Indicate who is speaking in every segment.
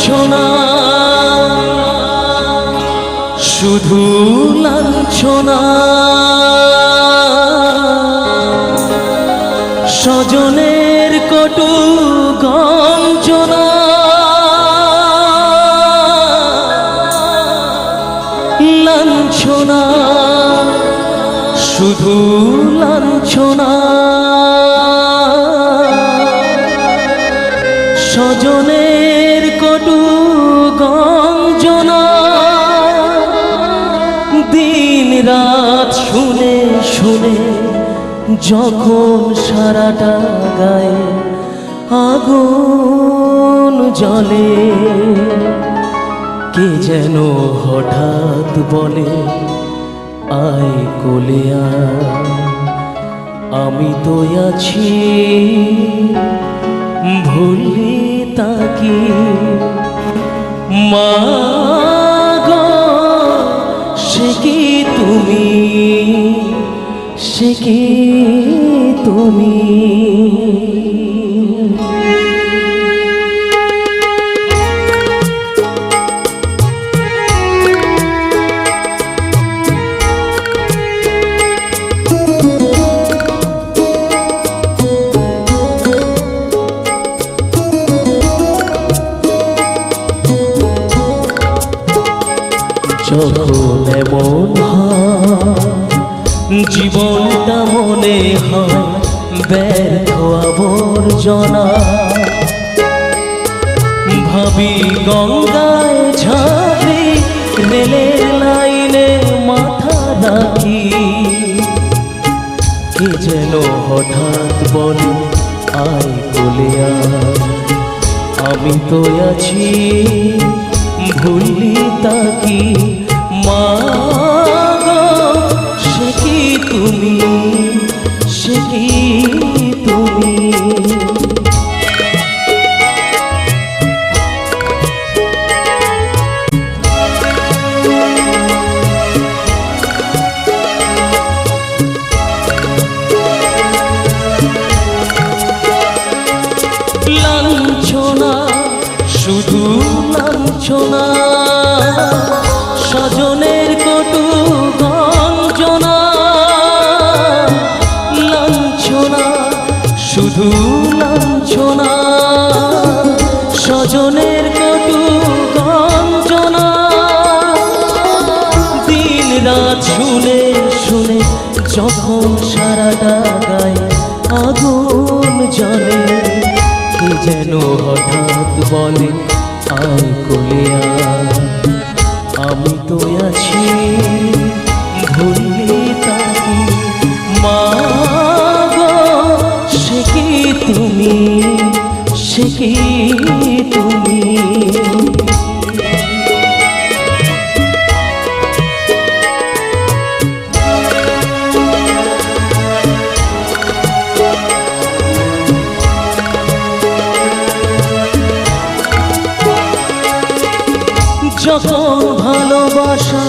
Speaker 1: লাঞ্ছনা শুধু লাঞ্ছনা স্বজনের কটু গঞ্জনা লাঞ্ছনা শুধু লাঞ্ছনা স্বজনের কটু গঞ্জনা দিন রাত শুনে শুনে যখন সারাটা গায়ে আগুন জ্বলে কে যেন হঠাৎ বলে আয় কোলে আয় আমি তো আছি ভুলি তাকি মা গো সে কি তুমি সে কি তুমি যখন এমন হয় জীবনটা মনে হয় ব্যর্থ আবর্জনা ভাবি গঙ্গায় ঝাঁপি রেলের লাইনে মাথা রাখি কে যেন হঠাৎ বলে আয় কোলে আয় আমি তো আছি ভুলি তাকি মা গো সে কি তুমি সে কি তুমি লাঞ্ছনা শুধু লাঞ্ছনা স্বজনের কটু গঞ্জনা লাঞ্ছনা শুধু লাঞ্ছনা স্বজনের কটু গঞ্জনা দিন রাত শুনে শুনে যখন সারাটা গায়ে আগুন জ্বলে কে যেন হঠাৎ বলে আয় কোলে আয় আমি তো আছি ভুলি তাকি মা গো সে কি তুমি সে কি তুমি যখন ভালোবাসা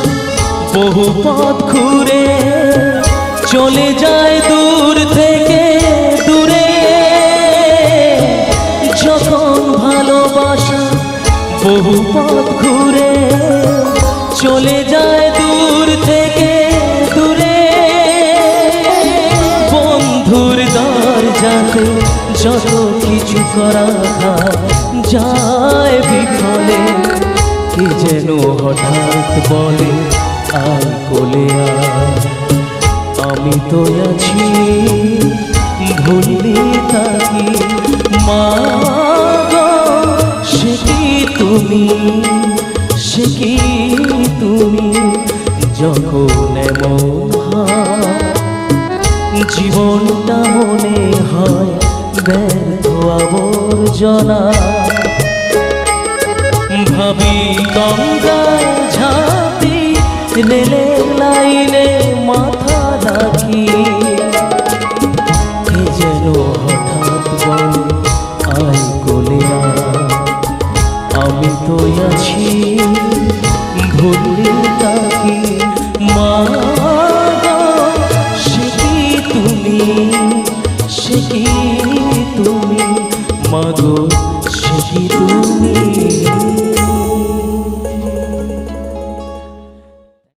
Speaker 1: বহু পথ ঘুরে চলে যায় দূর থেকে দূরে যখন ভালোবাসা বহু পথ ঘুরে চলে যায় দূর থেকে দূরে বন্ধুর দরজাতে যত কিছু করা যায় বিফলে কে যেন হঠাৎ বলে আয় কোলে আয় আমি তো আছি ভুলি তাকি মা গো সে কি তুমি সে কি তুমি যখন এমন হয় জীবনটা মনে হয় ব্যর্থ আবর্জনা ভাবি গঙ্গায় ঝাঁপি রেলের লাইনে মাথা রাখি কে যেন হঠাৎ বলে আয় কোলে আয় আমি তো আছি ভুলি তাকি মা গো সে কি তুমি সে কি তুমি মাগো সে কি তুমি